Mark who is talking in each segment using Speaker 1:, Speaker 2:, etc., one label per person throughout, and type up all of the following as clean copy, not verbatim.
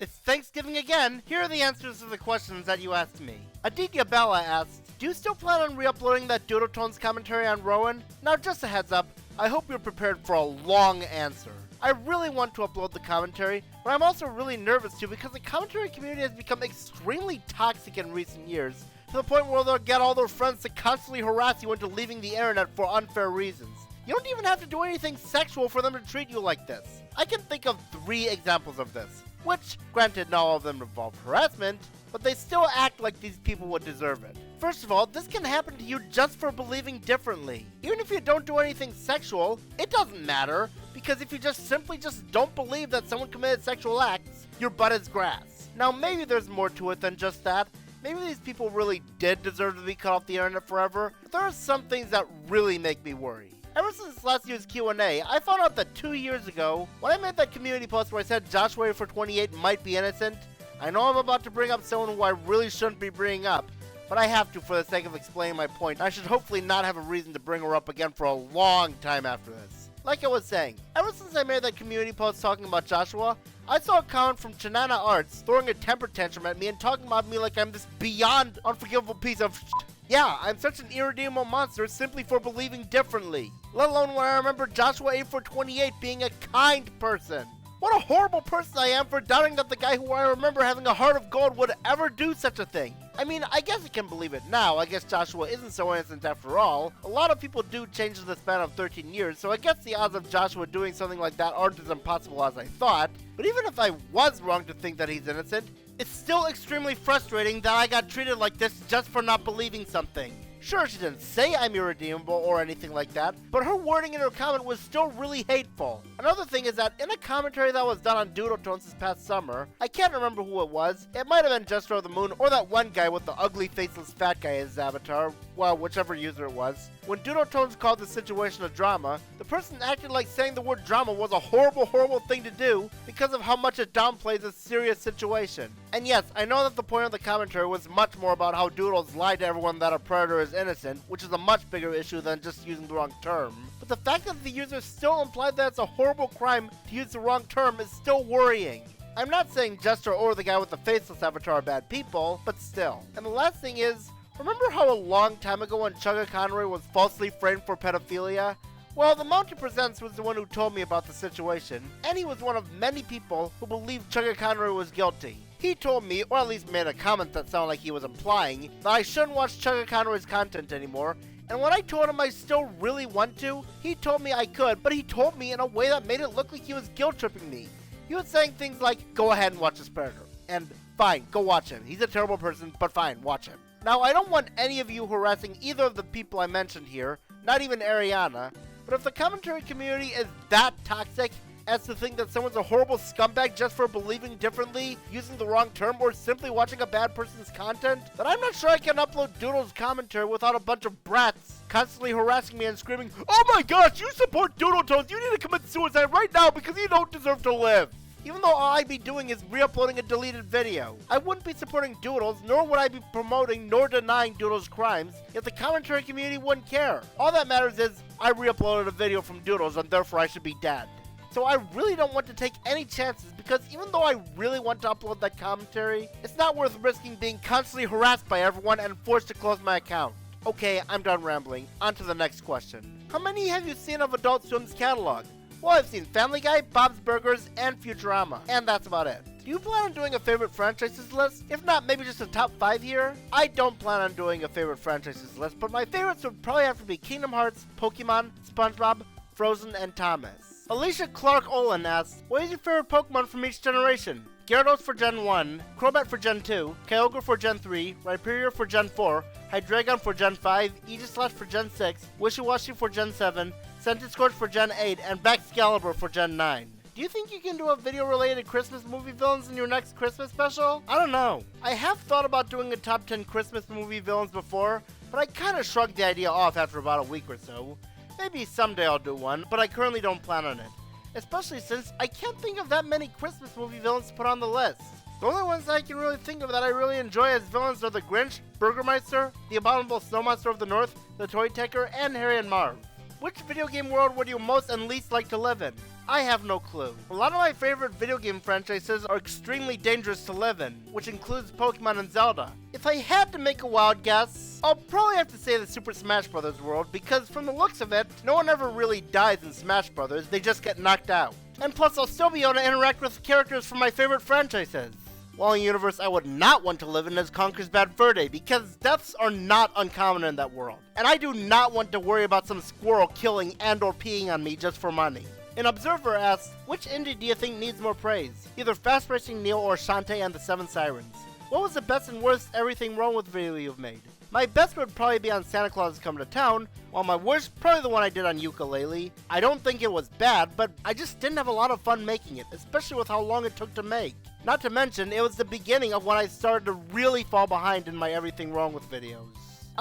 Speaker 1: It's Thanksgiving again. Here are the answers to the questions that you asked me. Aditya Bala asked, do you still plan on re-uploading that Doodle Tones commentary on Rowan? Now just a heads up, I hope you're prepared for a long answer. I really want to upload the commentary, but I'm also really nervous too because the commentary community has become extremely toxic in recent years, to the point where they'll get all their friends to constantly harass you into leaving the internet for unfair reasons. You don't even have to do anything sexual for them to treat you like this. I can think of 3 examples of this, which, granted, not all of them involve harassment, but they still act like these people would deserve it. First of all, this can happen to you just for believing differently. Even if you don't do anything sexual, it doesn't matter, because if you simply don't believe that someone committed sexual acts, your butt is grass. Now maybe there's more to it than just that. Maybe these people really did deserve to be cut off the internet forever, but there are some things that really make me worry. Ever since last year's Q&A, I found out that 2 years ago, when I made that community post where I said Joshua for 28 might be innocent, I know I'm about to bring up someone who I really shouldn't be bringing up, but I have to for the sake of explaining my point. I should hopefully not have a reason to bring her up again for a long time after this. Like I was saying, ever since I made that community post talking about Joshua, I saw a comment from Chanana Arts throwing a temper tantrum at me and talking about me like I'm this beyond unforgivable piece of shit. Yeah, I'm such an irredeemable monster simply for believing differently. Let alone when I remember Joshua 28 being a kind person. What a horrible person I am for doubting that the guy who I remember having a heart of gold would ever do such a thing. I mean, I guess I can believe it now. I guess Joshua isn't so innocent after all. A lot of people do change in the span of 13 years, so I guess the odds of Joshua doing something like that aren't as impossible as I thought. But even if I was wrong to think that he's innocent, it's still extremely frustrating that I got treated like this just for not believing something. Sure, she didn't say I'm irredeemable or anything like that, but her wording in her comment was still really hateful. Another thing is that in a commentary that was done on Doodle Tones this past summer, I can't remember who it was. It might have been Jester of the Moon or that one guy with the ugly faceless fat guy as his avatar, well, whichever user it was. When Doodle Tones called the situation a drama, the person acted like saying the word drama was a horrible, horrible thing to do because of how much it downplays a serious situation. And yes, I know that the point of the commentary was much more about how Doodles lied to everyone that a predator is innocent, which is a much bigger issue than just using the wrong term. But the fact that the user still implied that it's a horrible crime to use the wrong term is still worrying. I'm not saying Jester or the guy with the faceless avatar are bad people, but still. And the last thing is, remember how a long time ago when Shuga Conroy was falsely framed for pedophilia? Well, the Mountain Presents was the one who told me about the situation, and he was one of many people who believed Shuga Conroy was guilty. He told me, or at least made a comment that sounded like he was implying, that I shouldn't watch Shuga Conroy's content anymore, and when I told him I still really want to, he told me I could, but he told me in a way that made it look like he was guilt-tripping me. He was saying things like, go ahead and watch this predator, and fine, go watch him. He's a terrible person, but fine, watch him. Now, I don't want any of you harassing either of the people I mentioned here, not even Ariana, but if the commentary community is that toxic as to think that someone's a horrible scumbag just for believing differently, using the wrong term, or simply watching a bad person's content, then I'm not sure I can upload Doodle's commentary without a bunch of brats constantly harassing me and screaming, oh my gosh, you support Doodle Tones, you need to commit suicide right now because you don't deserve to live. Even though all I'd be doing is re-uploading a deleted video. I wouldn't be supporting Doodles, nor would I be promoting nor denying Doodles' crimes, yet the commentary community wouldn't care. All that matters is, I re-uploaded a video from Doodles and therefore I should be dead. So I really don't want to take any chances because even though I really want to upload that commentary, it's not worth risking being constantly harassed by everyone and forced to close my account. Okay, I'm done rambling. On to the next question. How many have you seen of Adult Swim's catalog? Well, I've seen Family Guy, Bob's Burgers, and Futurama, and that's about it. Do you plan on doing a favorite franchises list? If not, maybe just a top 5 here? I don't plan on doing a favorite franchises list, but my favorites would probably have to be Kingdom Hearts, Pokemon, SpongeBob, Frozen, and Thomas. Alicia Clarke-Olen asks, what is your favorite Pokemon from each generation? Gyarados for Gen 1, Crobat for Gen 2, Kyogre for Gen 3, Rhyperior for Gen 4, Hydreigon for Gen 5, Aegislash for Gen 6, Wishiwashi for Gen 7, Centiskorch for Gen 8, and Excalibur for Gen 9. Do you think you can do a video related to Christmas movie villains in your next Christmas special? I don't know. I have thought about doing a top 10 Christmas movie villains before, but I kinda shrugged the idea off after about a week or so. Maybe someday I'll do one, but I currently don't plan on it. Especially since I can't think of that many Christmas movie villains to put on the list. The only ones I can really think of that I really enjoy as villains are the Grinch, Burgermeister, the Abominable Snow Monster of the North, the Toy Taker, and Harry and Marv. Which video game world would you most and least like to live in? I have no clue. A lot of my favorite video game franchises are extremely dangerous to live in, which includes Pokemon and Zelda. If I had to make a wild guess, I'll probably have to say the Super Smash Bros. World, because from the looks of it, no one ever really dies in Smash Bros., they just get knocked out. And plus I'll still be able to interact with characters from my favorite franchises. While a universe I would not want to live in is Conker's Bad Fur Day, because deaths are not uncommon in that world. And I do not want to worry about some squirrel killing and or peeing on me just for money. An observer asks, which indie do you think needs more praise? Either Fast Racing Neil or Shantae and the Seven Sirens. What was the best and worst everything wrong with video you've made? My best would probably be on Santa Claus Come to Town, while my worst, probably the one I did on Yooka-Laylee. I don't think it was bad, but I just didn't have a lot of fun making it, especially with how long it took to make. Not to mention, it was the beginning of when I started to really fall behind in my everything wrong with videos.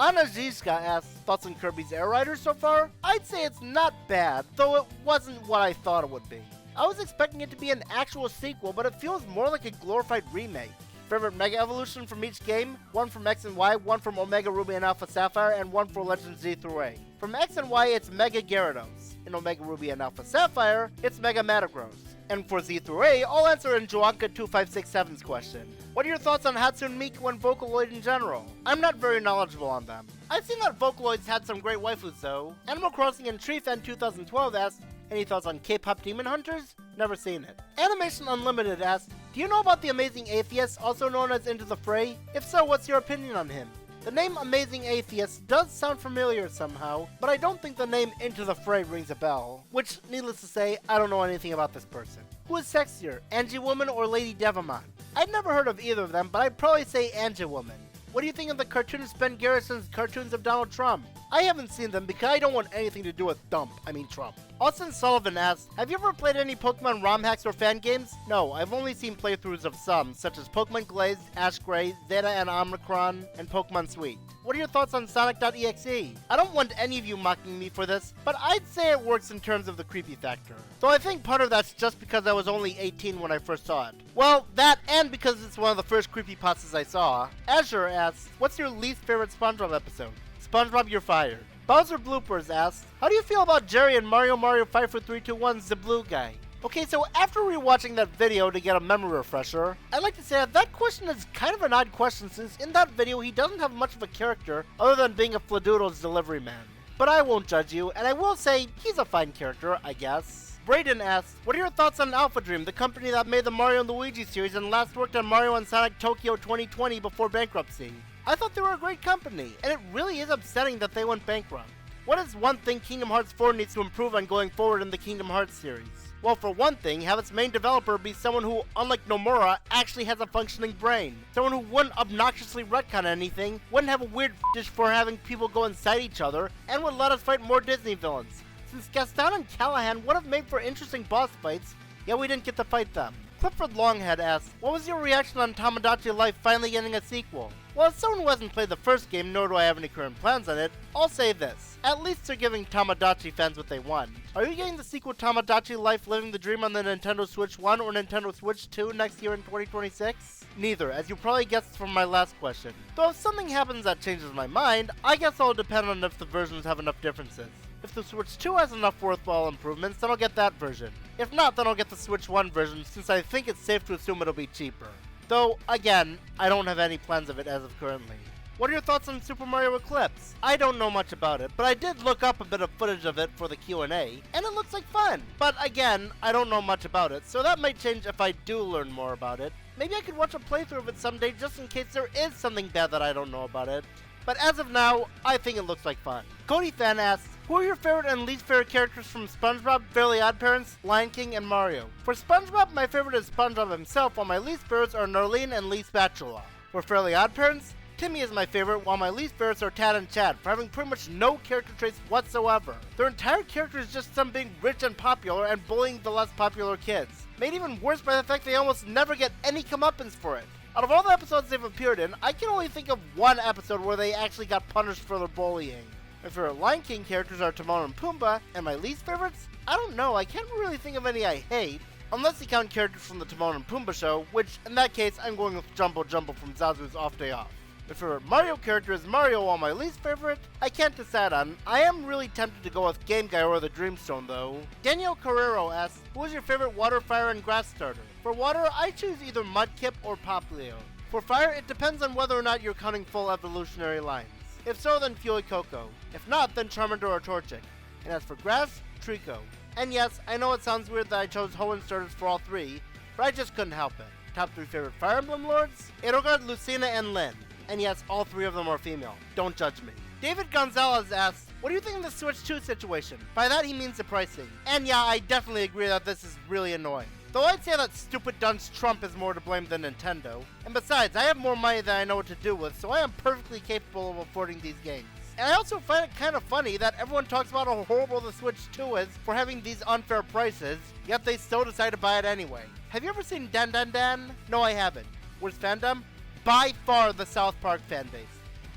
Speaker 1: Anna Xisca asks, thoughts on Kirby's Air Rider so far? I'd say it's not bad, though it wasn't what I thought it would be. I was expecting it to be an actual sequel, but it feels more like a glorified remake. Favorite Mega Evolution from each game? One from X and Y, one from Omega Ruby and Alpha Sapphire, and one for Legends Z through A. From X and Y, it's Mega Gyarados. In Omega Ruby and Alpha Sapphire, it's Mega Metagross. And for Z through A, I'll answer in Joanka2567's question. What are your thoughts on Hatsune Miku and Vocaloid in general? I'm not very knowledgeable on them. I've seen that Vocaloids had some great waifus though. Animal Crossing and Tree Fan 2012 asks, any thoughts on K-pop Demon Hunters? Never seen it. Animation Unlimited asks, do you know about the Amazing Atheist, also known as Into the Fray? If so, what's your opinion on him? The name Amazing Atheist does sound familiar somehow, but I don't think the name Into the Fray rings a bell. Which, needless to say, I don't know anything about this person. Who is sexier, Angie Woman or Lady Devamon? I've never heard of either of them, but I'd probably say Angie Woman. What do you think of the cartoonist Ben Garrison's cartoons of Donald Trump? I haven't seen them because I don't want anything to do with Trump. Austin Sullivan asks, have you ever played any Pokemon ROM hacks or fan games? No, I've only seen playthroughs of some, such as Pokemon Glazed, Ash Gray, Zeta and Omicron, and Pokemon Sweet. What are your thoughts on Sonic.exe? I don't want any of you mocking me for this, but I'd say it works in terms of the creepy factor. Though I think part of that's just because I was only 18 when I first saw it. Well, that and because it's one of the first creepypastas I saw. Azure asks, what's your least favorite SpongeBob episode? SpongeBob, you're fired. Bowserbloopers asks, how do you feel about Jerry and Mario 5 for 321's The Blue Guy? Okay, so after rewatching that video to get a memory refresher, I'd like to say that question is kind of an odd question since in that video he doesn't have much of a character other than being a Fladoodle's delivery man. But I won't judge you, and I will say he's a fine character, I guess. Braiden asks, what are your thoughts on Alpha Dream, the company that made the Mario & Luigi series and last worked on Mario and Sonic Tokyo 2020 before bankruptcy? I thought they were a great company, and it really is upsetting that they went bankrupt. What is one thing Kingdom Hearts 4 needs to improve on going forward in the Kingdom Hearts series? Well, for one thing, have its main developer be someone who, unlike Nomura, actually has a functioning brain. Someone who wouldn't obnoxiously retcon anything, wouldn't have a weird fetish for having people go inside each other, and would let us fight more Disney villains. Since Gaston and Callahan would have made for interesting boss fights, yet we didn't get to fight them. Cliffordlonghead asks, what was your reaction on Tamagotchi Life finally getting a sequel? Well, as someone who hasn't played the first game, nor do I have any current plans on it, I'll say this. At least they're giving Tamagotchi fans what they want. Are you getting the sequel Tamagotchi Life Living the Dream on the Nintendo Switch 1 or Nintendo Switch 2 next year in 2026? Neither, as you probably guessed from my last question. Though if something happens that changes my mind, I guess it'll depend on if the versions have enough differences. If the Switch 2 has enough worthwhile improvements, then I'll get that version. If not, then I'll get the Switch 1 version since I think it's safe to assume it'll be cheaper. Though, again, I don't have any plans of it as of currently. What are your thoughts on Super Mario Eclipse? I don't know much about it, but I did look up a bit of footage of it for the Q&A, and it looks like fun. But again, I don't know much about it, so that might change if I do learn more about it. Maybe I could watch a playthrough of it someday just in case there is something bad that I don't know about it. But as of now, I think it looks like fun. Cody Fan asks, who are your favorite and least favorite characters from SpongeBob, Fairly OddParents, Lion King, and Mario? For SpongeBob, my favorite is SpongeBob himself, while my least favorites are Narlene and Lee Spatula. For Fairly OddParents, Timmy is my favorite, while my least favorites are Tad and Chad, for having pretty much no character traits whatsoever. Their entire character is just them being rich and popular and bullying the less popular kids. Made even worse by the fact they almost never get any comeuppance for it. Out of all the episodes they've appeared in, I can only think of one episode where they actually got punished for their bullying. My favorite Lion King characters are Timon and Pumbaa, and my least favorites? I don't know, I can't really think of any I hate, unless you count characters from the Timon and Pumbaa show, which, in that case, I'm going with Jumbo Jumbo from Zazu's Off Day Off. My favorite Mario character is Mario, while my least favorite, I can't decide on. I am really tempted to go with Game Guy or the Dreamstone though. Daniel Carrero asks, who is your favorite water, fire, and grass starter? For water, I choose either Mudkip or Popplio. For fire, it depends on whether or not you're counting full evolutionary lines. If so, then Fuecoco. If not, then Charmander or Torchic. And as for grass, Trico. And yes, I know it sounds weird that I chose Hoenn starters for all three, but I just couldn't help it. Top 3 favorite Fire Emblem Lords? Edelgard, Lucina, and Lyn. And yes, all 3 of them are female. Don't judge me. David Gonzalez asks, what do you think of the Switch 2 situation? By that he means the pricing. And yeah, I definitely agree that this is really annoying. Though I'd say that stupid dunce Trump is more to blame than Nintendo. And besides, I have more money than I know what to do with, so I am perfectly capable of affording these games. And I also find it kind of funny that everyone talks about how horrible the Switch 2 is for having these unfair prices, yet they still decide to buy it anyway. Have you ever seen Dan Dan Dan? No, I haven't. What is fandom? By far the South Park fanbase.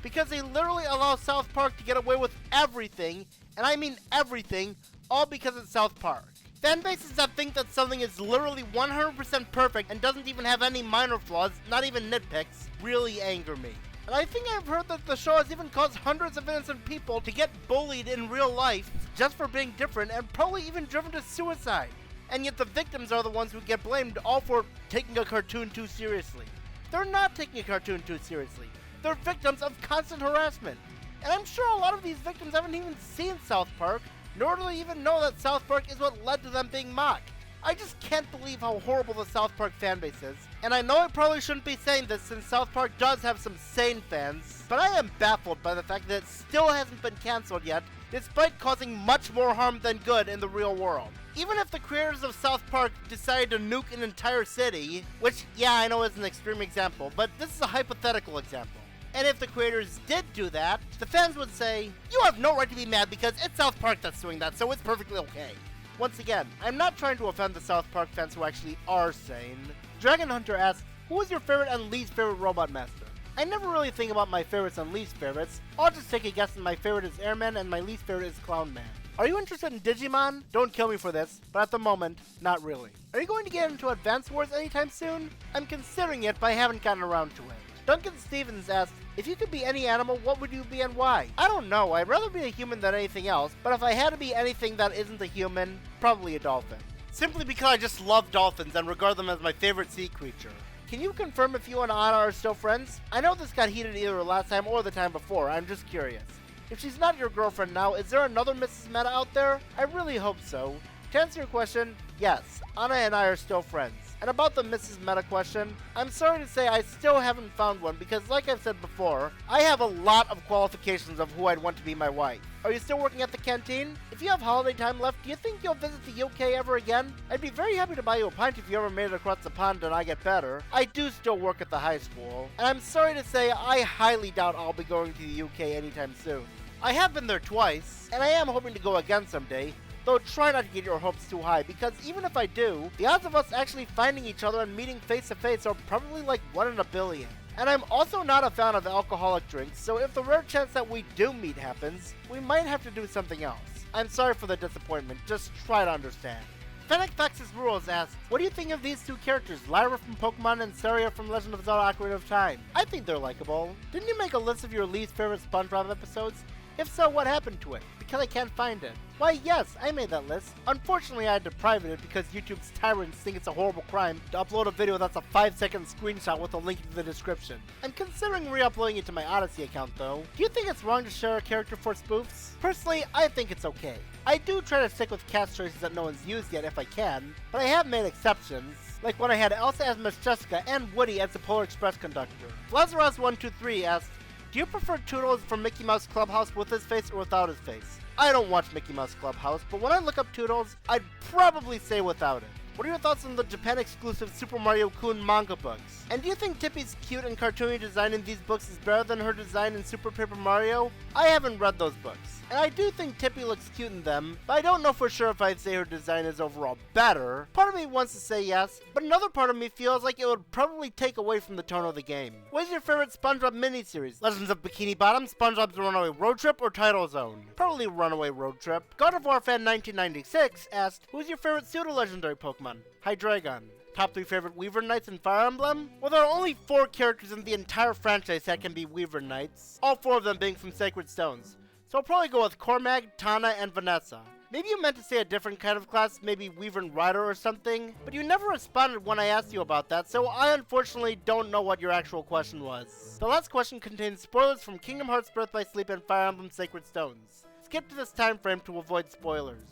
Speaker 1: Because they literally allow South Park to get away with everything, and I mean everything, all because it's South Park. Fanbases that think that something is literally 100% perfect and doesn't even have any minor flaws, not even nitpicks, really anger me. And I think I've heard that the show has even caused hundreds of innocent people to get bullied in real life just for being different and probably even driven to suicide. And yet the victims are the ones who get blamed, all for taking a cartoon too seriously. They're not taking a cartoon too seriously. They're victims of constant harassment. And I'm sure a lot of these victims haven't even seen South Park, nor do they even know that South Park is what led to them being mocked. I just can't believe how horrible the South Park fanbase is. And I know I probably shouldn't be saying this since South Park does have some sane fans, but I am baffled by the fact that it still hasn't been cancelled yet, despite causing much more harm than good in the real world. Even if the creators of South Park decided to nuke an entire city, which, yeah, I know is an extreme example, but this is a hypothetical example. And if the creators did do that, the fans would say, you have no right to be mad because it's South Park that's doing that, so it's perfectly okay. Once again, I'm not trying to offend the South Park fans who actually are sane. Dragon Hunter asks, who is your favorite and least favorite Robot Master? I never really think about my favorites and least favorites. I'll just take a guess and my favorite is Airman and my least favorite is Clown Man. Are you interested in Digimon? Don't kill me for this, but at the moment, not really. Are you going to get into Advance Wars anytime soon? I'm considering it, but I haven't gotten around to it. Duncan Stevens asks, if you could be any animal, what would you be and why? I don't know, I'd rather be a human than anything else, but if I had to be anything that isn't a human, probably a dolphin. Simply because I just love dolphins and regard them as my favorite sea creature. Can you confirm if you and Anna are still friends? I know this got heated either last time or the time before, I'm just curious. If she's not your girlfriend now, is there another Mrs. Meta out there? I really hope so. To answer your question, yes, Anna and I are still friends. And about the Mrs. Meta question, I'm sorry to say I still haven't found one because like I've said before, I have a lot of qualifications of who I'd want to be my wife. Are you still working at the canteen? If you have holiday time left, do you think you'll visit the UK ever again? I'd be very happy to buy you a pint if you ever made it across the pond and I get better. I do still work at the high school, and I'm sorry to say I highly doubt I'll be going to the UK anytime soon. I have been there twice, and I am hoping to go again someday, though try not to get your hopes too high, because even if I do, the odds of us actually finding each other and meeting face to face are probably like 1 in a billion. And I'm also not a fan of alcoholic drinks, so if the rare chance that we do meet happens, we might have to do something else. I'm sorry for the disappointment, just try to understand. Fennecfoxesrulse asks, what do you think of these two characters, Lyra from Pokemon and Saria from Legend of Zelda Ocarina of Time? I think they're likable. Didn't you make a list of your least favorite SpongeBob episodes? If so, what happened to it? Because I can't find it. Why, yes, I made that list. Unfortunately, I had to private it because YouTube's tyrants think it's a horrible crime to upload a video that's a 5-second screenshot with a link in the description. I'm considering re-uploading it to my Odyssey account though. Do you think it's wrong to share a character for spoofs? Personally, I think it's okay. I do try to stick with cast choices that no one's used yet if I can, but I have made exceptions. Like when I had Elsa as Miss Jessica and Woody as the Polar Express conductor. Lazarus123 asked, do you prefer Toodles from Mickey Mouse Clubhouse with his face or without his face? I don't watch Mickey Mouse Clubhouse, but when I look up Toodles, I'd probably say without it. What are your thoughts on the Japan-exclusive Super Mario Kun manga books? And do you think Tippy's cute and cartoony design in these books is better than her design in Super Paper Mario? I haven't read those books, and I do think Tippy looks cute in them, but I don't know for sure if I'd say her design is overall better. Part of me wants to say yes, but another part of me feels like it would probably take away from the tone of the game. What is your favorite SpongeBob miniseries? Legends of Bikini Bottom, SpongeBob's Runaway Road Trip, or Title Zone? Probably Runaway Road Trip. Gardevoirfan 1996 asked, who's your favorite pseudo-legendary Pokemon? Hydreigon. Top 3 favorite Weaver Knights in Fire Emblem? Well, there are only 4 characters in the entire franchise that can be Weaver Knights, all 4 of them being from Sacred Stones. So I'll probably go with Cormag, Tana, and Vanessa. Maybe you meant to say a different kind of class, maybe Weavern Rider or something, but you never responded when I asked you about that, so I unfortunately don't know what your actual question was. The last question contains spoilers from Kingdom Hearts Birth by Sleep and Fire Emblem Sacred Stones. Skip to this time frame to avoid spoilers.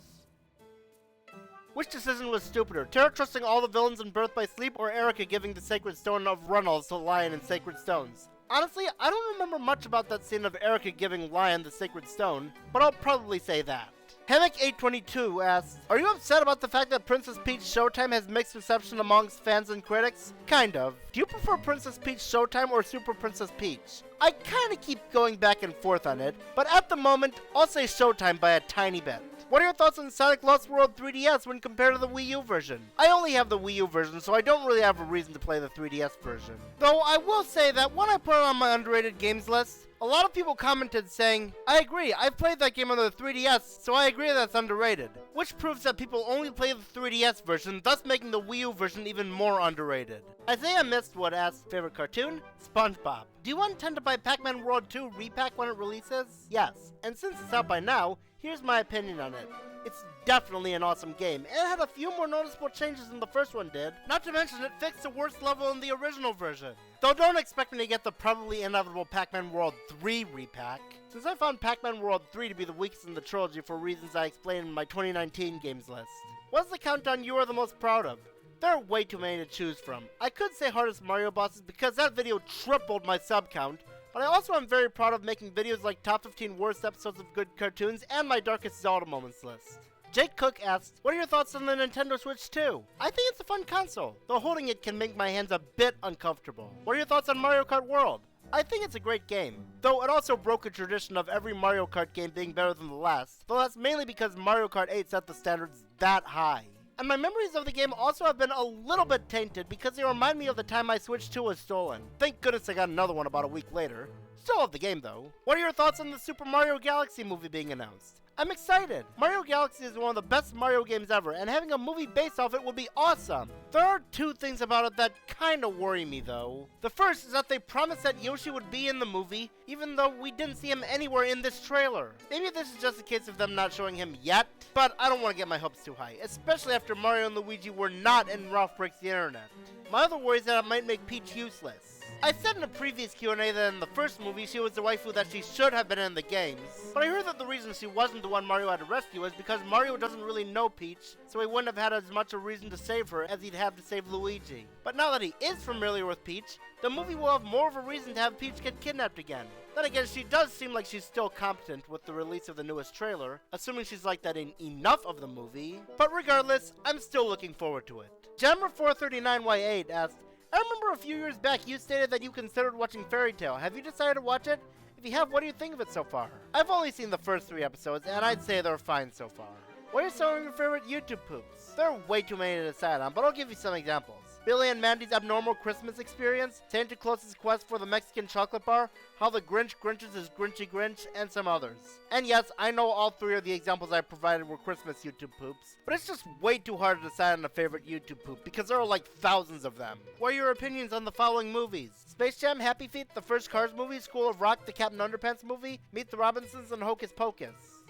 Speaker 1: Which decision was stupider, Terra trusting all the villains in Birth by Sleep, or Erica giving the Sacred Stone of Runnels to Lion in Sacred Stones? Honestly, I don't remember much about that scene of Erica giving Lion the Sacred Stone, but I'll probably say that. Hammock822 asks, are you upset about the fact that Princess Peach Showtime has mixed reception amongst fans and critics? Kind of. Do you prefer Princess Peach Showtime or Super Princess Peach? I kinda keep going back and forth on it, but at the moment, I'll say Showtime by a tiny bit. What are your thoughts on Sonic Lost World 3DS when compared to the Wii U version? I only have the Wii U version, so I don't really have a reason to play the 3DS version. Though I will say that when I put it on my underrated games list, a lot of people commented saying, I agree, I've played that game on the 3DS, so I agree that's underrated. Which proves that people only play the 3DS version, thus making the Wii U version even more underrated. Isaiah Mistwood asks, favorite cartoon? SpongeBob. Do you intend to buy Pac-Man World 2 repack when it releases? Yes, and since it's out by now, here's my opinion on it. It's definitely an awesome game, and it had a few more noticeable changes than the first one did. Not to mention it fixed the worst level in the original version. Though don't expect me to get the probably inevitable Pac-Man World 3 repack, since I found Pac-Man World 3 to be the weakest in the trilogy for reasons I explained in my 2019 games list. What's the countdown you are the most proud of? There are way too many to choose from. I could say hardest Mario bosses because that video tripled my sub count, but I also am very proud of making videos like top 15 worst episodes of good cartoons and my darkest Zelda moments list. Jake Cook asks, what are your thoughts on the Nintendo Switch 2? I think it's a fun console, though holding it can make my hands a bit uncomfortable. What are your thoughts on Mario Kart World? I think it's a great game, though it also broke a tradition of every Mario Kart game being better than the last, though that's mainly because Mario Kart 8 set the standards that high. And my memories of the game also have been a little bit tainted because they remind me of the time my Switch 2 was stolen. Thank goodness I got another one about a week later. Still love the game though. What are your thoughts on the Super Mario Galaxy movie being announced? I'm excited! Mario Galaxy is one of the best Mario games ever, and having a movie based off it would be awesome! There are 2 things about it that kinda worry me though. The first is that they promised that Yoshi would be in the movie, even though we didn't see him anywhere in this trailer. Maybe this is just a case of them not showing him yet, but I don't want to get my hopes too high, especially after Mario and Luigi were not in Ralph Breaks the Internet. My other worry is that it might make Peach useless. I said in a previous Q&A that in the first movie she was the waifu that she should have been in the games, but I heard that the reason she wasn't the one Mario had to rescue is because Mario doesn't really know Peach, so he wouldn't have had as much a reason to save her as he'd have to save Luigi. But now that he is familiar with Peach, the movie will have more of a reason to have Peach get kidnapped again. Then again, she does seem like she's still competent with the release of the newest trailer, assuming she's like that in enough of the movie, but regardless, I'm still looking forward to it. Jammer439Y8 asked, I remember a few years back you stated that you considered watching Fairy Tail. Have you decided to watch it? If you have, what do you think of it so far? I've only seen the first 3 episodes, and I'd say they're fine so far. What are some of your favorite YouTube poops? There are way too many to decide on, but I'll give you some examples. Billy and Mandy's Abnormal Christmas Experience, Santa Claus's Quest for the Mexican Chocolate Bar, How the Grinch Grinches His Grinchy Grinch, and some others. And yes, I know all 3 of the examples I provided were Christmas YouTube poops, but it's just way too hard to decide on a favorite YouTube poop because there are like thousands of them. What are your opinions on the following movies? Space Jam, Happy Feet, the first Cars movie, School of Rock, the Captain Underpants movie, Meet the Robinsons, and Hocus Pocus.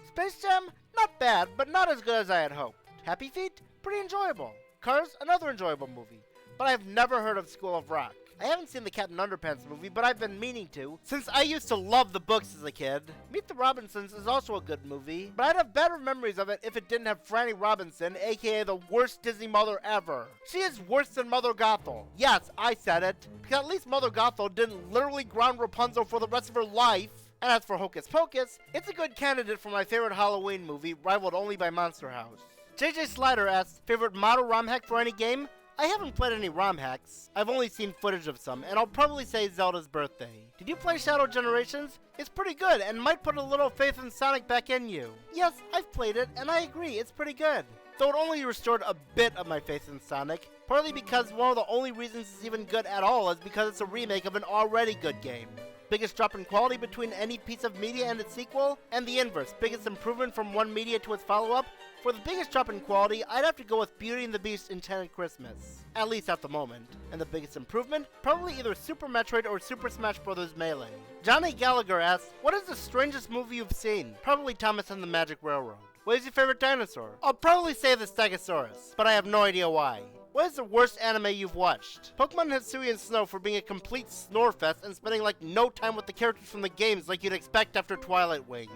Speaker 1: Space Jam, not bad, but not as good as I had hoped. Happy Feet, pretty enjoyable. Cars, another enjoyable movie. But I've never heard of School of Rock. I haven't seen the Captain Underpants movie, but I've been meaning to, since I used to love the books as a kid. Meet the Robinsons is also a good movie, but I'd have better memories of it if it didn't have Franny Robinson, aka the worst Disney mother ever. She is worse than Mother Gothel. Yes, I said it, because at least Mother Gothel didn't literally ground Rapunzel for the rest of her life. And as for Hocus Pocus, it's a good candidate for my favorite Halloween movie, rivaled only by Monster House. JJ Slider asks, favorite model ROM hack for any game? I haven't played any ROM hacks. I've only seen footage of some, and I'll probably say Zelda's Birthday. Did you play Shadow Generations? It's pretty good, and might put a little faith in Sonic back in you. Yes, I've played it, and I agree, it's pretty good. Though it only restored a bit of my faith in Sonic, partly because one of the only reasons it's even good at all is because it's a remake of an already good game. Biggest drop in quality between any piece of media and its sequel, and the inverse, biggest improvement from one media to its follow-up, For the biggest drop in quality, I'd have to go with Beauty and the Beast Enchanted Christmas, at least at the moment. And the biggest improvement? Probably either Super Metroid or Super Smash Bros. Melee. Johnny Gallagher asks, what is the strangest movie you've seen? Probably Thomas and the Magic Railroad. What is your favorite dinosaur? I'll probably say the Stegosaurus, but I have no idea why. What is the worst anime you've watched? Pokemon Hitsui and Snow for being a complete snorefest and spending like no time with the characters from the games like you'd expect after Twilight Wings.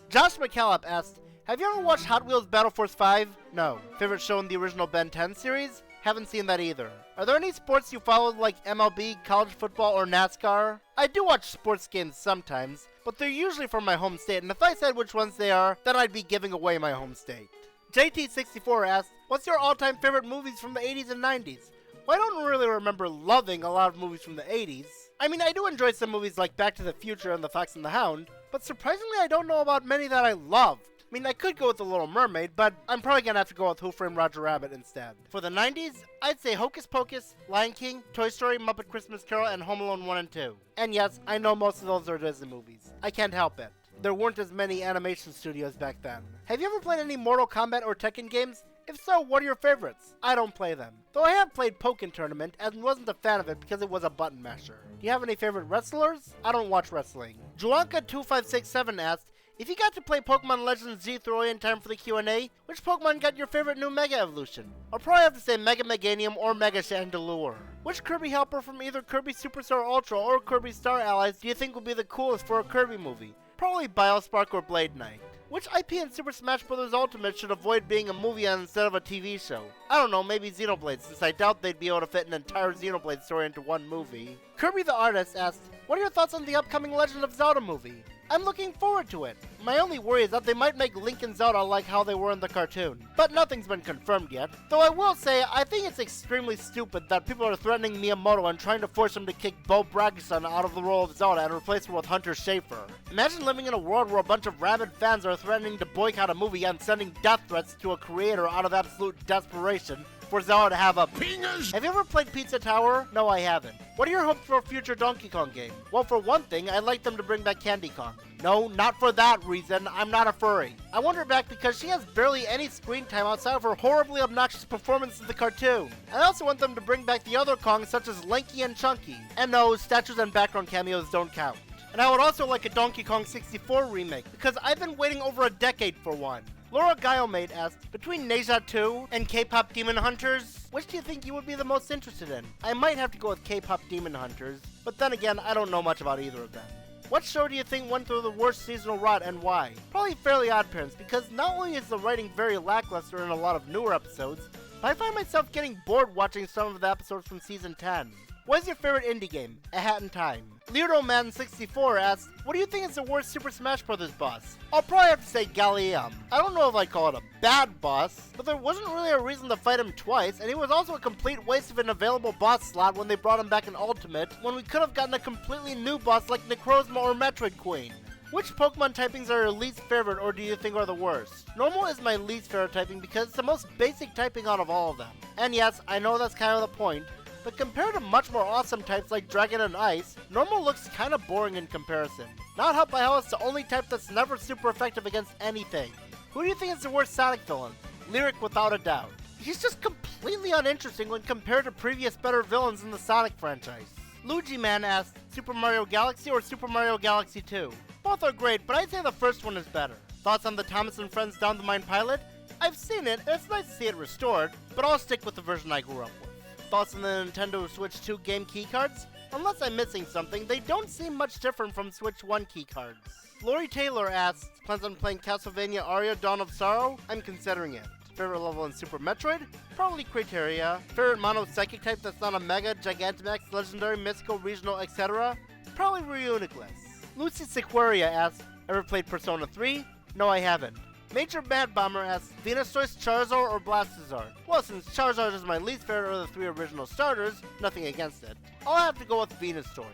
Speaker 1: Josh McCalip asked, have you ever watched Hot Wheels Battle Force 5? No. Favorite show in the original Ben 10 series? Haven't seen that either. Are there any sports you follow like MLB, college football, or NASCAR? I do watch sports games sometimes, but they're usually from my home state, and if I said which ones they are, then I'd be giving away my home state. JT64 asked, what's your all-time favorite movies from the 80s and 90s? Well, I don't really remember loving a lot of movies from the 80s. I mean, I do enjoy some movies like Back to the Future and The Fox and the Hound, but surprisingly I don't know about many that I loved. I mean, I could go with The Little Mermaid, but I'm probably gonna have to go with Who Framed Roger Rabbit instead. For the 90s, I'd say Hocus Pocus, Lion King, Toy Story, Muppet Christmas Carol, and Home Alone 1 and 2. And yes, I know most of those are Disney movies. I can't help it. There weren't as many animation studios back then. Have you ever played any Mortal Kombat or Tekken games? If so, what are your favorites? I don't play them. Though I have played Pokken Tournament and wasn't a fan of it because it was a button masher. Do you have any favorite wrestlers? I don't watch wrestling. Juanka2567 asked, if you got to play Pokemon Legends Z thoroughly in time for the Q&A, which Pokemon got your favorite new Mega Evolution? I'll probably have to say Mega Meganium or Mega Chandelure. Which Kirby helper from either Kirby Superstar Ultra or Kirby Star Allies do you think would be the coolest for a Kirby movie? Probably Biospark or Blade Knight. Which IP in Super Smash Bros. Ultimate should avoid being a movie instead of a TV show? I don't know, maybe Xenoblade, since I doubt they'd be able to fit an entire Xenoblade story into one movie. Kirby the Artist asked, what are your thoughts on the upcoming Legend of Zelda movie? I'm looking forward to it. My only worry is that they might make Link and Zelda like how they were in the cartoon. But nothing's been confirmed yet. Though I will say, I think it's extremely stupid that people are threatening Miyamoto and trying to force him to kick Bo Bragson out of the role of Zelda and replace her with Hunter Schafer. Imagine living in a world where a bunch of rabid fans are threatening to boycott a movie and sending death threats to a creator out of absolute desperation for Zelda to have a Pingers. Have you ever played Pizza Tower? No, I haven't. What are your hopes for a future Donkey Kong game? Well, for one thing, I'd like them to bring back Candy Kong. No, not for that reason. I'm not a furry. I want her back because she has barely any screen time outside of her horribly obnoxious performance in the cartoon. I also want them to bring back the other Kongs such as Lanky and Chunky. And no, statues and background cameos don't count. And I would also like a Donkey Kong 64 remake because I've been waiting over a decade for one. Laura Guillemete asked, between Neja 2 and K-Pop Demon Hunters, which do you think you would be the most interested in? I might have to go with K-Pop Demon Hunters, but then again, I don't know much about either of them. What show do you think went through the worst seasonal rot and why? Probably Fairly Odd Parents, because not only is the writing very lackluster in a lot of newer episodes, but I find myself getting bored watching some of the episodes from season 10. What is your favorite indie game? A Hat in Time. LeoDoman64 asks, what do you think is the worst Super Smash Bros. Boss? I'll probably have to say Gallagher. I don't know if I'd call it a bad boss, but there wasn't really a reason to fight him twice, and he was also a complete waste of an available boss slot when they brought him back in Ultimate, when we could have gotten a completely new boss like Necrozma or Metroid Queen. Which Pokemon typings are your least favorite or do you think are the worst? Normal is my least favorite typing because it's the most basic typing out of all of them. And yes, I know that's kind of the point, but compared to much more awesome types like Dragon and Ice, Normal looks kinda boring in comparison. Not helped by how it's the only type that's never super effective against anything. Who do you think is the worst Sonic villain? Lyric without a doubt. He's just completely uninteresting when compared to previous better villains in the Sonic franchise. Loogi Man asked, Super Mario Galaxy or Super Mario Galaxy 2? Both are great, but I'd say the first one is better. Thoughts on the Thomas and Friends Down the Mine pilot? I've seen it, and it's nice to see it restored, but I'll stick with the version I grew up with. Thoughts on the Nintendo Switch 2 game keycards? Unless I'm missing something, they don't seem much different from Switch 1 keycards. Lori Taylor asks, plans on playing Castlevania Aria Dawn of Sorrow? I'm considering it. Favorite level in Super Metroid? Probably Criteria. Favorite mono psychic type that's not a Mega, Gigantamax, Legendary, Mystical, Regional, etc.? Probably Reuniclus. Lucy Sequeira asks, ever played Persona 3? No, I haven't. Majormadbomber asks, Venusaur, Charizard, or Blastoise? Well, since Charizard is my least favorite of the three original starters, nothing against it, I'll have to go with Venusaur.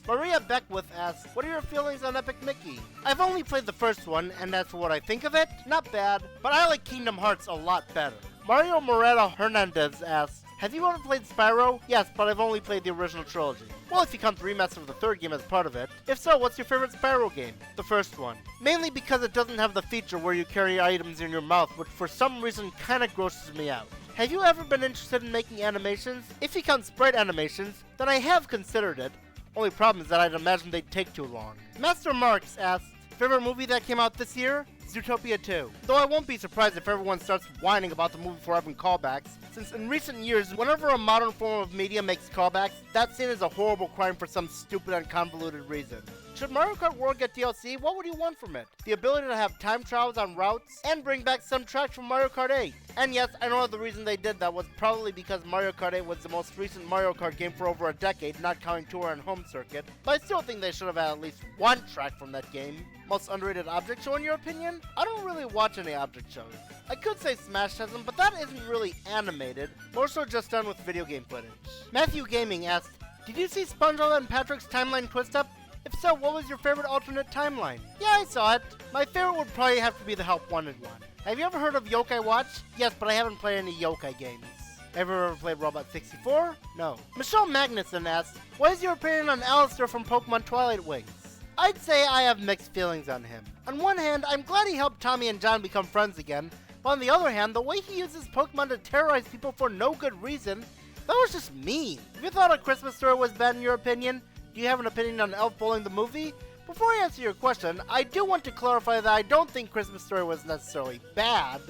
Speaker 1: Maria Beckwith asks, what are your feelings on Epic Mickey? I've only played the first one, and as for what I think of it, not bad, but I like Kingdom Hearts a lot better. Mario Moreta Hernandez asks, have you ever played Spyro? Yes, but I've only played the original trilogy. Well, if you count the remaster of the third game as part of it. If so, what's your favorite Spyro game? The first one. Mainly because it doesn't have the feature where you carry items in your mouth, which for some reason kinda grosses me out. Have you ever been interested in making animations? If you count sprite animations, then I have considered it. Only problem is that I'd imagine they'd take too long. Master Marx asks, favorite movie that came out this year? Zootopia 2. Though I won't be surprised if everyone starts whining about the movie for having callbacks, since in recent years, whenever a modern form of media makes callbacks, that's seen as a horrible crime for some stupid and convoluted reason. Should Mario Kart World get DLC, what would you want from it? The ability to have time trials on routes, and bring back some tracks from Mario Kart 8. And yes, I know the reason they did that was probably because Mario Kart 8 was the most recent Mario Kart game for over a decade, not counting Tour and Home Circuit, but I still think they should have had at least one track from that game. Most underrated object show in your opinion? I don't really watch any object shows. I could say Smash has them, but that isn't really animated, more so just done with video game footage. Matthew Gaming asked, did you see SpongeBob and Patrick's timeline twist up? If so, what was your favorite alternate timeline? Yeah, I saw it. My favorite would probably have to be the Help Wanted one. Have you ever heard of Yokai Watch? Yes, but I haven't played any Yokai games. Have you ever played Robot 64? No. Michelle Magnuson asked, what is your opinion on Alistair from Pokemon Twilight Wings? I'd say I have mixed feelings on him. On one hand, I'm glad he helped Tommy and John become friends again, but on the other hand, the way he uses Pokemon to terrorize people for no good reason, that was just mean. If you thought A Christmas Story was bad in your opinion, do you have an opinion on Elf Bowling the movie? Before I answer your question, I do want to clarify that I don't think Christmas Story was necessarily bad.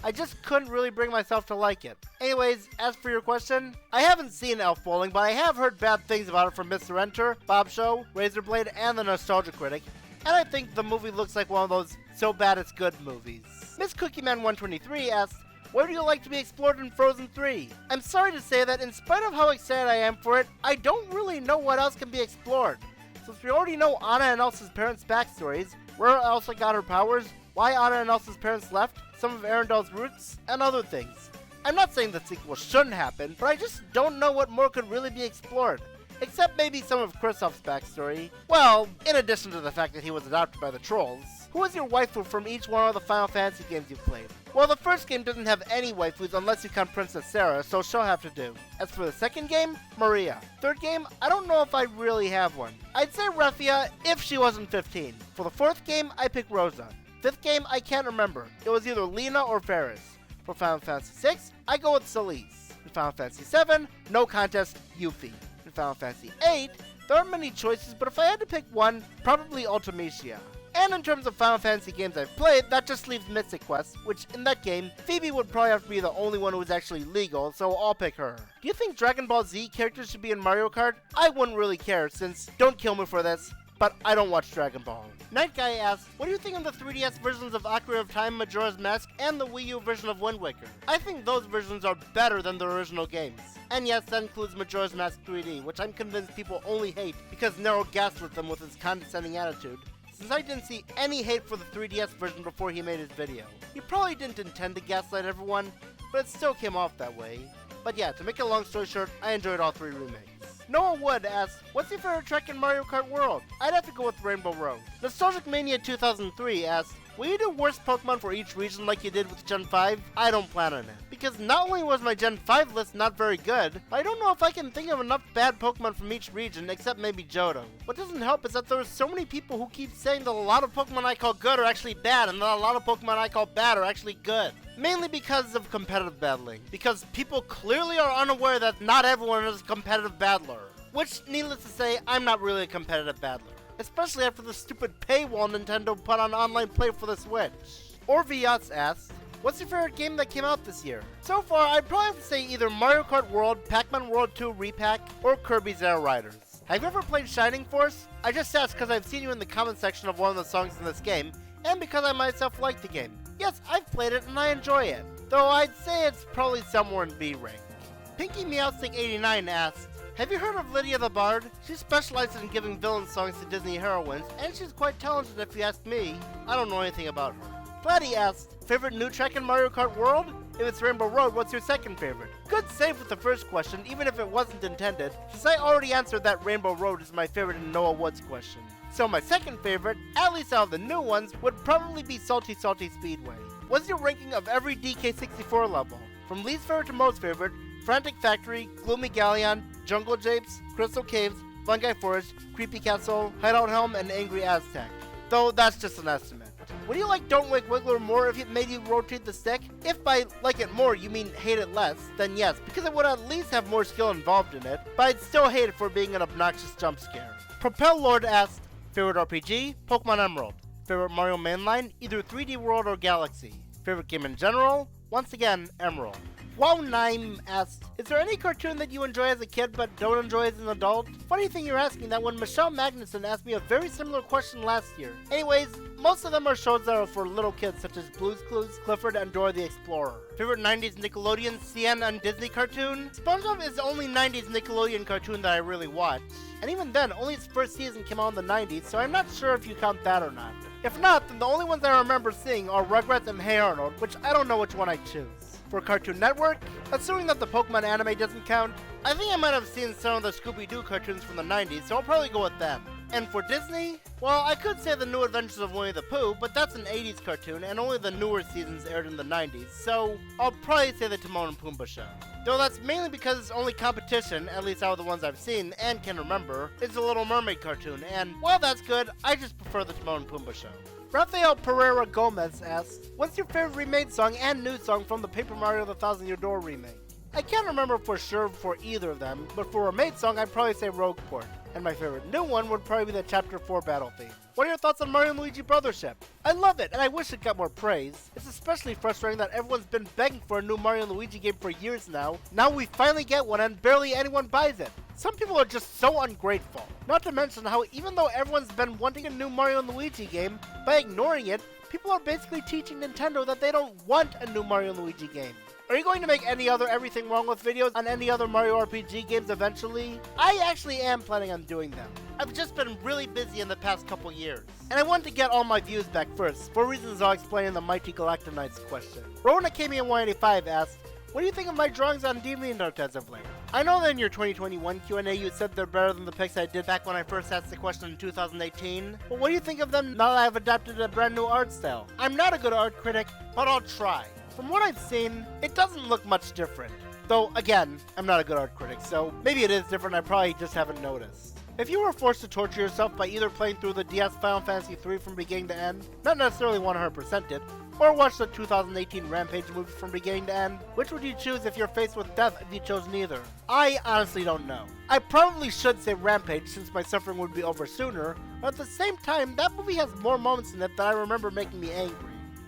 Speaker 1: I just couldn't really bring myself to like it. Anyways, as for your question, I haven't seen Elf Bowling, but I have heard bad things about it from Mr. Enter, Bob Show, Razorblade, and the Nostalgia Critic, and I think the movie looks like one of those so bad it's good movies. Miss CookieMan123 asks, where do you like to be explored in Frozen 3? I'm sorry to say that in spite of how excited I am for it, I don't really know what else can be explored. Since we already know Anna and Elsa's parents' backstories, where Elsa got her powers, why Anna and Elsa's parents left, some of Arundel's roots, and other things. I'm not saying the sequel shouldn't happen, but I just don't know what more could really be explored. Except maybe some of Kristoff's backstory. Well, in addition to the fact that he was adopted by the trolls. Who is your waifu from each one of the Final Fantasy games you've played? Well, the first game doesn't have any waifus unless you count Princess Sarah, so she'll have to do. As for the second game, Maria. Third game, I don't know if I really have one. I'd say Refia if she wasn't 15. For the fourth game, I pick Rosa. Fifth game, I can't remember. It was either Lena or Ferris. For Final Fantasy 6, I go with Celise. In Final Fantasy 7, no contest, Yuffie. In Final Fantasy 8, there aren't many choices, but if I had to pick one, probably Ultimecia. And in terms of Final Fantasy games I've played, that just leaves Mystic Quest, which in that game, Phoebe would probably have to be the only one who is actually legal, so I'll pick her. Do you think Dragon Ball Z characters should be in Mario Kart? I wouldn't really care, since, don't kill me for this, but I don't watch Dragon Ball. Night Guy asks, what do you think of the 3DS versions of Ocarina of Time, Majora's Mask, and the Wii U version of Wind Waker? I think those versions are better than the original games. And yes, that includes Majora's Mask 3D, which I'm convinced people only hate because Nero gaslit them with his condescending attitude. Since I didn't see any hate for the 3DS version before he made his video. He probably didn't intend to gaslight everyone, but it still came off that way. But yeah, to make a long story short, I enjoyed all three remakes. Noah Wood asks, what's your favorite track in Mario Kart World? I'd have to go with Rainbow Road. Nostalgic Mania 2003 asks, will you do worst Pokemon for each region like you did with Gen 5? I don't plan on it. Because not only was my Gen 5 list not very good, I don't know if I can think of enough bad Pokemon from each region except maybe Johto. What doesn't help is that there are so many people who keep saying that a lot of Pokemon I call good are actually bad and that a lot of Pokemon I call bad are actually good. Mainly because of competitive battling. Because people clearly are unaware that not everyone is a competitive battler. Which, needless to say, I'm not really a competitive battler. Especially after the stupid paywall Nintendo put on online play for the Switch. Or V Yuss asks, what's your favorite game that came out this year? So far, I'd probably have to say either Mario Kart World, Pac-Man World 2 Repack, or Kirby's Air Riders. Have you ever played Shining Force? I just asked because I've seen you in the comment section of one of the songs in this game, and because I myself like the game. Yes, I've played it and I enjoy it, though I'd say it's probably somewhere in B rank. Pinky Meowstick89 asks, have you heard of Lydia the Bard? She specializes in giving villain songs to Disney heroines, and she's quite talented if you ask me. I don't know anything about her. Platy asks, favorite new track in Mario Kart World? If it's Rainbow Road, what's your second favorite? Good save with the first question, even if it wasn't intended, since I already answered that Rainbow Road is my favorite in Noah Wood's question. So my second favorite, at least out of the new ones, would probably be Salty Salty Speedway. What's your ranking of every DK64 level? From least favorite to most favorite, Frantic Factory, Gloomy Galleon, Jungle Japes, Crystal Caves, Fungi Forest, Creepy Castle, Hideout Helm, and Angry Aztec. Though that's just an estimate. Would you like Don't Wake Wiggler more if it made you rotate the stick? If by like it more you mean hate it less, then yes, because it would at least have more skill involved in it, but I'd still hate it for being an obnoxious jump scare. Propel Lord asked, favorite RPG? Pokemon Emerald. Favorite Mario mainline? Either 3D World or Galaxy. Favorite game in general? Once again, Emerald. Wow9 asked, is there any cartoon that you enjoy as a kid but don't enjoy as an adult? Funny thing you're asking that when Michelle Magnuson asked me a very similar question last year. Anyways, most of them are shows that are for little kids such as Blue's Clues, Clifford, and Dora the Explorer. Favorite 90s Nickelodeon, CN, and Disney cartoon? SpongeBob is the only 90s Nickelodeon cartoon that I really watch. And even then, only its first season came out in the 90s, so I'm not sure if you count that or not. If not, then the only ones I remember seeing are Rugrats and Hey Arnold, which I don't know which one I choose. For Cartoon Network, assuming that the Pokemon anime doesn't count, I think I might have seen some of the Scooby-Doo cartoons from the 90s, so I'll probably go with them. And for Disney, well, I could say The New Adventures of Winnie the Pooh, but that's an 80s cartoon, and only the newer seasons aired in the 90s, so I'll probably say the Timon and Pumbaa show. Though that's mainly because its only competition, at least out of the ones I've seen and can remember, is the Little Mermaid cartoon, and while that's good, I just prefer the Timon and Pumbaa show. Rafael Pereira Gomez asks, what's your favorite remade song and new song from the Paper Mario The Thousand Year Door remake? I can't remember for sure for either of them, but for a remade song I'd probably say Rogue Port, and my favorite new one would probably be the Chapter 4 battle theme. What are your thoughts on Mario & Luigi Brothership? I love it, and I wish it got more praise. It's especially frustrating that everyone's been begging for a new Mario & Luigi game for years now. Now we finally get one and barely anyone buys it. Some people are just so ungrateful. Not to mention how even though everyone's been wanting a new Mario & Luigi game, by ignoring it, people are basically teaching Nintendo that they don't want a new Mario & Luigi game. Are you going to make any other Everything Wrong With videos on any other Mario RPG games eventually? I actually am planning on doing them. I've just been really busy in the past couple years. And I want to get all my views back first, for reasons I'll explain in the Mighty Galactonites question. Rowan Akamiya185 asked, what do you think of my drawings on DeviantArt as of late? I know that in your 2021 Q&A you said they're better than the pics I did back when I first asked the question in 2018. But what do you think of them now that I've adapted a brand new art style? I'm not a good art critic, but I'll try. From what I've seen, it doesn't look much different. Though, again, I'm not a good art critic, so maybe it is different, I probably just haven't noticed. If you were forced to torture yourself by either playing through the DS Final Fantasy III from beginning to end, not necessarily 100% it, or watch the 2018 Rampage movie from beginning to end, which would you choose if you're faced with death if you chose neither? I honestly don't know. I probably should say Rampage since my suffering would be over sooner, but at the same time, that movie has more moments in it that I remember making me angry.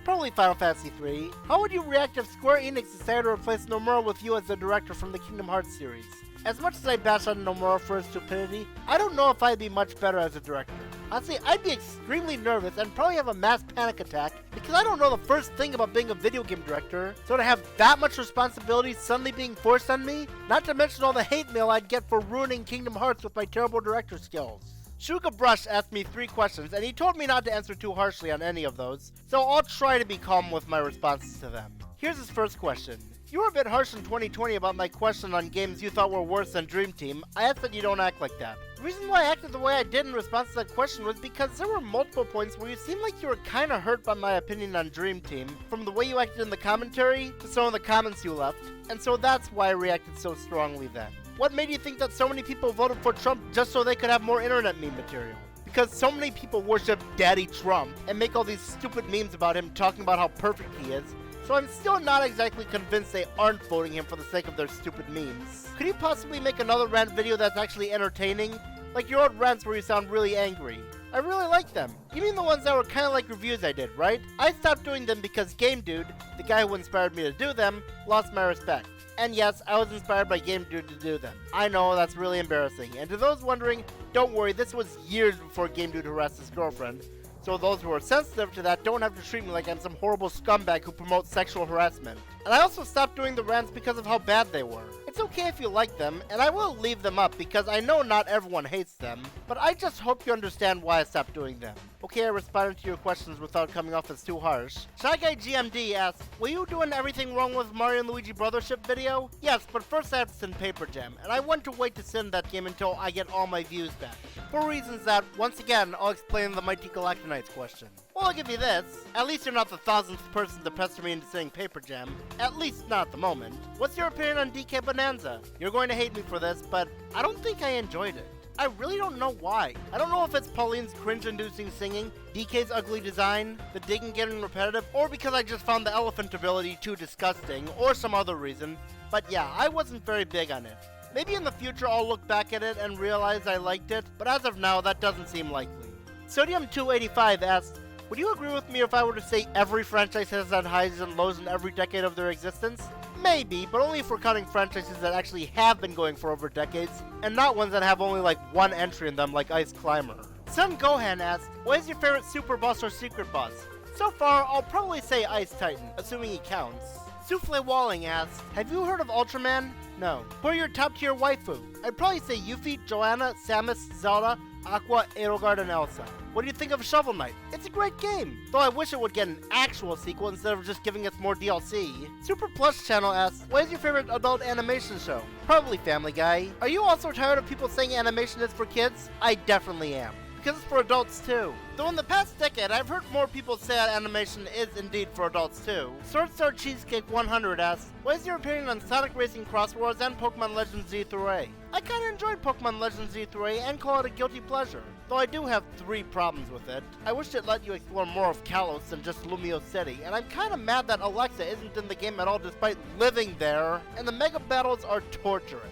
Speaker 1: Probably Final Fantasy III. How would you react if Square Enix decided to replace Nomura with you as the director from the Kingdom Hearts series? As much as I bash on Nomura for his stupidity, I don't know if I'd be much better as a director. Honestly, I'd be extremely nervous and probably have a mass panic attack because I don't know the first thing about being a video game director, so to have that much responsibility suddenly being forced on me, not to mention all the hate mail I'd get for ruining Kingdom Hearts with my terrible director skills. Shuga Brush asked me 3 questions, and he told me not to answer too harshly on any of those, so I'll try to be calm with my responses to them. Here's his first question. You were a bit harsh in 2020 about my question on games you thought were worse than Dream Team. I asked that you don't act like that. The reason why I acted the way I did in response to that question was because there were multiple points where you seemed like you were kinda hurt by my opinion on Dream Team, from the way you acted in the commentary to some of the comments you left, and so that's why I reacted so strongly then. What made you think that so many people voted for Trump just so they could have more internet meme material? Because so many people worship Daddy Trump and make all these stupid memes about him talking about how perfect he is, so I'm still not exactly convinced they aren't voting him for the sake of their stupid memes. Could you possibly make another rant video that's actually entertaining? Like your old rants where you sound really angry. I really like them. You mean the ones that were kinda like reviews I did, right? I stopped doing them because Game Dude, the guy who inspired me to do them, lost my respect. And yes, I was inspired by Game Dude to do them. I know, that's really embarrassing. And to those wondering, don't worry, this was years before Game Dude harassed his girlfriend. So those who are sensitive to that don't have to treat me like I'm some horrible scumbag who promotes sexual harassment. And I also stopped doing the rants because of how bad they were. It's okay if you like them, and I will leave them up because I know not everyone hates them, but I just hope you understand why I stopped doing them. Okay, I responded to your questions without coming off as too harsh. Shy Guy GMD asks, will you do an Everything Wrong With Mario & Luigi Brothership video? Yes, but first I have to send Paper Jam, and I want to wait to send that game until I get all my views back. For reasons that, once again, I'll explain in the Mighty Galactonites question. Well, I'll give you this. At least you're not the 1000th person to pester me into saying Paper Jam. At least not at the moment. What's your opinion on DK Bonanza? You're going to hate me for this, but I don't think I enjoyed it. I really don't know why. I don't know if it's Pauline's cringe-inducing singing, DK's ugly design, the digging getting repetitive, or because I just found the elephant ability too disgusting, or some other reason. But yeah, I wasn't very big on it. Maybe in the future I'll look back at it and realize I liked it, but as of now, that doesn't seem likely. Sodium285 asked, would you agree with me if I were to say every franchise has had highs and lows in every decade of their existence? Maybe, but only if we're counting franchises that actually have been going for over decades, and not ones that have only like one entry in them like Ice Climber. Sun Gohan asked, what is your favorite super boss or secret boss? So far, I'll probably say Ice Titan, assuming he counts. Souffle Walling asks, have you heard of Ultraman? No. Who are your top tier waifu? I'd probably say Yuffie, Joanna, Samus, Zelda, Aqua, Edelgard, and Elsa. What do you think of Shovel Knight? It's a great game, though I wish it would get an actual sequel instead of just giving us more DLC. Super Plus Channel asks, what is your favorite adult animation show? Probably Family Guy. Are you also tired of people saying animation is for kids? I definitely am. Because it's for adults too. Though in the past decade, I've heard more people say that animation is indeed for adults too. Sword Star Cheesecake 100 asks, what is your opinion on Sonic Racing Cross Wars and Pokemon Legends Z through A? I kinda enjoyed Pokemon Legends Z through A and call it a guilty pleasure. Though I do have 3 problems with it. I wish it let you explore more of Kalos than just Lumio City, and I'm kinda mad that Alexa isn't in the game at all despite living there, and the mega battles are torturous.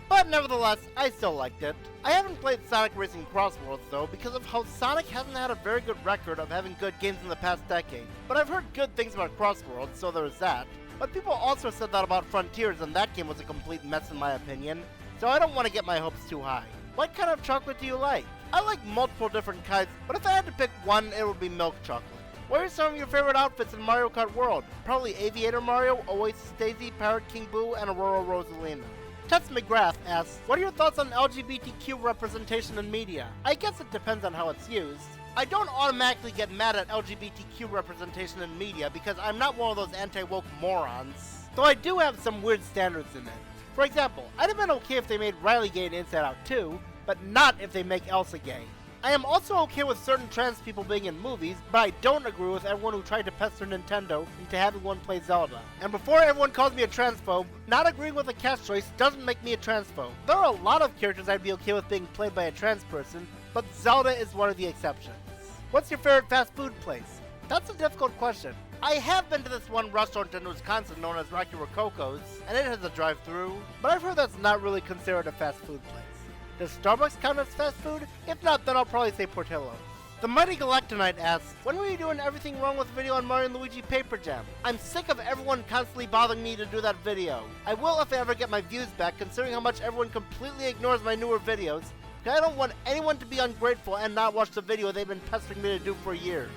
Speaker 1: But nevertheless, I still liked it. I haven't played Sonic Racing Cross Worlds though because of how Sonic hasn't had a very good record of having good games in the past decade. But I've heard good things about Cross Worlds, so there's that. But people also said that about Frontiers, and that game was a complete mess in my opinion, so I don't want to get my hopes too high. What kind of chocolate do you like? I like multiple different kinds, but if I had to pick one, it would be milk chocolate. What are some of your favorite outfits in Mario Kart World? Probably Aviator Mario, Oasis Daisy, Parrot King Boo, and Aurora Rosalina. Tess Mcgrath asks, what are your thoughts on LGBTQ representation in media? I guess it depends on how it's used. I don't automatically get mad at LGBTQ representation in media because I'm not one of those anti-woke morons. Though I do have some weird standards in it. For example, I'd have been okay if they made Riley gay in Inside Out 2, but not if they make Elsa gay. I am also okay with certain trans people being in movies, but I don't agree with everyone who tried to pester Nintendo into having one play Zelda. And before everyone calls me a transphobe, not agreeing with a cast choice doesn't make me a transphobe. There are a lot of characters I'd be okay with being played by a trans person, but Zelda is one of the exceptions. What's your favorite fast food place? That's a difficult question. I have been to this one restaurant in Wisconsin known as Rocky Rococo's, and it has a drive-thru, but I've heard that's not really considered a fast food place. Does Starbucks count as fast food? If not, then I'll probably say Portillo's. The Mighty Galactonite asks, when were you doing everything wrong with video on Mario & Luigi Paper Jam? I'm sick of everyone constantly bothering me to do that video. I will if I ever get my views back, considering how much everyone completely ignores my newer videos, because I don't want anyone to be ungrateful and not watch the video they've been pestering me to do for years.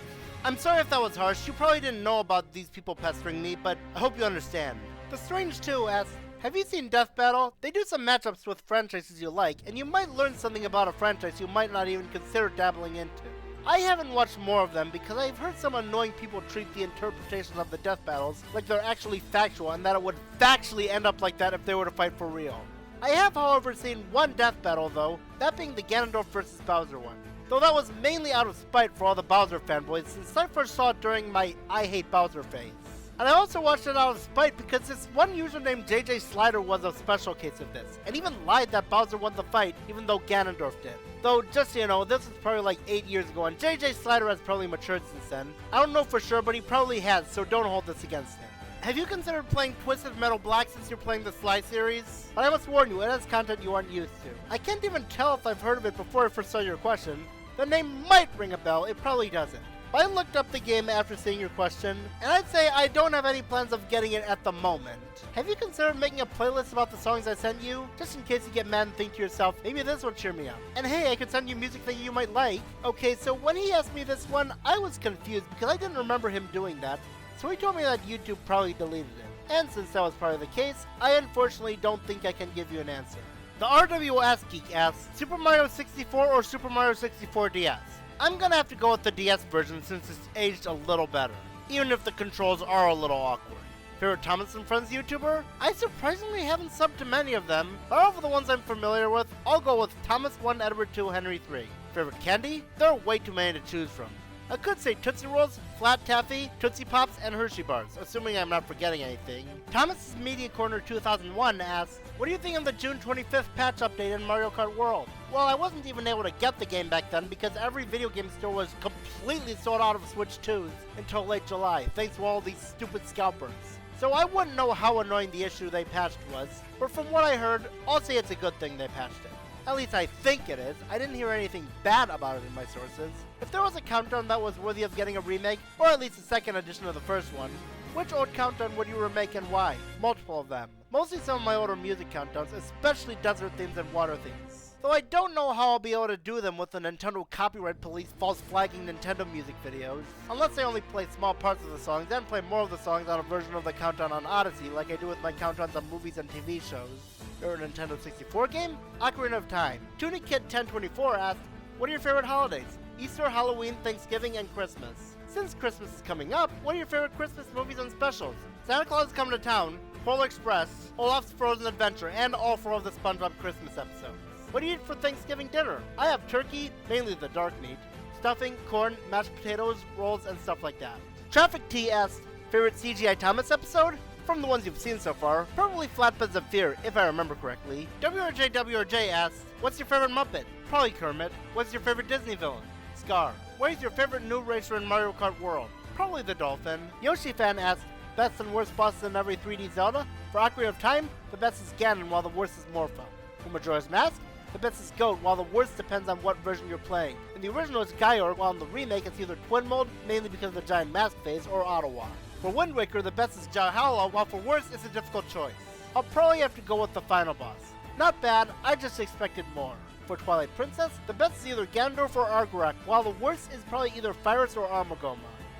Speaker 1: I'm sorry if that was harsh, you probably didn't know about these people pestering me, but I hope you understand. The Strange 2 asks, have you seen Death Battle? They do some matchups with franchises you like, and you might learn something about a franchise you might not even consider dabbling into. I haven't watched more of them because I've heard some annoying people treat the interpretations of the Death Battles like they're actually factual and that it would factually end up like that if they were to fight for real. I have, however, seen one Death Battle though, that being the Ganondorf vs. Bowser one. Though that was mainly out of spite for all the Bowser fanboys since I first saw it during my I Hate Bowser phase. And I also watched it out of spite because this one user named JJ Slider was a special case of this, and even lied that Bowser won the fight even though Ganondorf did. Though, just so you know, this was probably like 8 years ago, and JJ Slider has probably matured since then. I don't know for sure, but he probably has, so don't hold this against him. Have you considered playing Twisted Metal Black since you're playing the Sly series? But I must warn you, it has content you aren't used to. I can't even tell if I've heard of it before I first saw your question. The name might ring a bell, it probably doesn't. I looked up the game after seeing your question, and I'd say I don't have any plans of getting it at the moment. Have you considered making a playlist about the songs I send you? Just in case you get mad and think to yourself, maybe this will cheer me up. And hey, I could send you music that you might like. Okay, so when he asked me this one, I was confused because I didn't remember him doing that. So he told me that YouTube probably deleted it. And since that was probably the case, I unfortunately don't think I can give you an answer. The RWS Geek asks, Super Mario 64 or Super Mario 64 DS? I'm gonna have to go with the DS version since it's aged a little better, even if the controls are a little awkward. Favorite Thomas and Friends YouTuber? I surprisingly haven't subbed to many of them, but out of the ones I'm familiar with, I'll go with Thomas 1, Edward 2, Henry 3. Favorite candy? There are way too many to choose from. I could say Tootsie Rolls, Flat Taffy, Tootsie Pops, and Hershey Bars, assuming I'm not forgetting anything. Thomas's Media Corner 2001 asks, what do you think of the June 25th patch update in Mario Kart World? Well, I wasn't even able to get the game back then because every video game store was completely sold out of Switch 2s until late July, thanks to all these stupid scalpers. So I wouldn't know how annoying the issue they patched was, but from what I heard, I'll say it's a good thing they patched it. At least I think it is. I didn't hear anything bad about it in my sources. If there was a countdown that was worthy of getting a remake, or at least a second edition of the first one, which old countdown would you remake and why? Multiple of them. Mostly some of my older music countdowns, especially desert themes and water themes. Though I don't know how I'll be able to do them with the Nintendo copyright police false flagging Nintendo music videos, unless I only play small parts of the songs and play more of the songs on a version of the countdown on Odyssey like I do with my countdowns on movies and TV shows. Or a Nintendo 64 game? Ocarina of Time. Tunic Kid 1024 asked, what are your favorite holidays? Easter, Halloween, Thanksgiving, and Christmas. Since Christmas is coming up, what are your favorite Christmas movies and specials? Santa Claus is Coming to Town, Polar Express, Olaf's Frozen Adventure, and all 4 of the SpongeBob Christmas episodes. What do you eat for Thanksgiving dinner? I have turkey, mainly the dark meat, stuffing, corn, mashed potatoes, rolls, and stuff like that. Traffic T asked, favorite CGI Thomas episode? From the ones you've seen so far, probably Flatbeds of Fear, if I remember correctly. WRJ asks, what's your favorite Muppet? Probably Kermit. What's your favorite Disney villain? Scar. What is your favorite new racer in Mario Kart World? Probably the Dolphin. Yoshi Fan asks, best and worst bosses in every 3D Zelda? For Ocarina of Time, the best is Ganon while the worst is Morpha. For Majora's Mask, the best is Goat while the worst depends on what version you're playing. In the original it's Gallagher, while in the remake it's either Twin Mode, mainly because of the giant mask phase, or Ottawa. For Wind Waker, the best is Jahala, while for worst it's a difficult choice. I'll probably have to go with the final boss. Not bad, I just expected more. For Twilight Princess, the best is either Ganondorf or Argorak, while the worst is probably either Pyrus or Armagoma.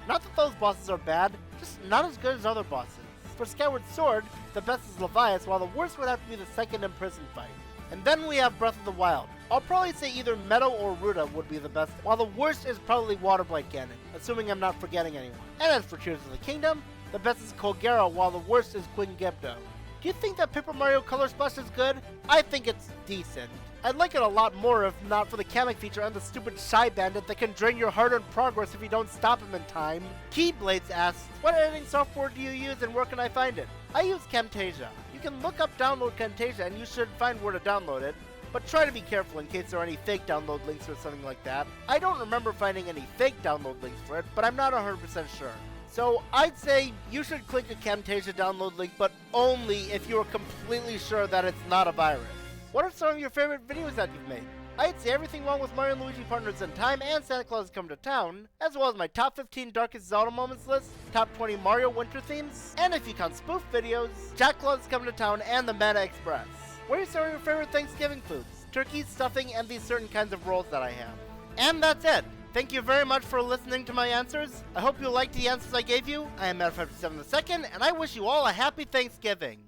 Speaker 1: Not that those bosses are bad, just not as good as other bosses. For Skyward Sword, the best is Levias, while the worst would have to be the second Imprison fight. And then we have Breath of the Wild. I'll probably say either Meadow or Ruta would be the best, while the worst is probably Waterblight Ganon, assuming I'm not forgetting anyone. And as for Tears of the Kingdom, the best is Colgera, while the worst is Queen Gebdo. Do you think that Paper Mario Color Splash is good? I think it's decent. I'd like it a lot more if not for the Kamek feature and the stupid Shy Bandit that can drain your hard-earned progress if you don't stop him in time. Keyblades asks, what editing software do you use and where can I find it? I use Camtasia. You can look up download Camtasia and you should find where to download it, but try to be careful in case there are any fake download links or something like that. I don't remember finding any fake download links for it, but I'm not 100% sure. So I'd say you should click a Camtasia download link, but only if you are completely sure that it's not a virus. What are some of your favorite videos that you've made? I'd say everything wrong with Mario and Luigi Partners in Time and Santa Claus is Coming to Town, as well as my top 15 darkest Zelda moments list, top 20 Mario winter themes, and if you count spoof videos, Jack Claus is Coming to Town and the Mana Express. What are some of your favorite Thanksgiving foods? Turkey, stuffing, and these certain kinds of rolls that I have. And that's it. Thank you very much for listening to my answers. I hope you liked the answers I gave you. I am Matt57 II, and I wish you all a happy Thanksgiving.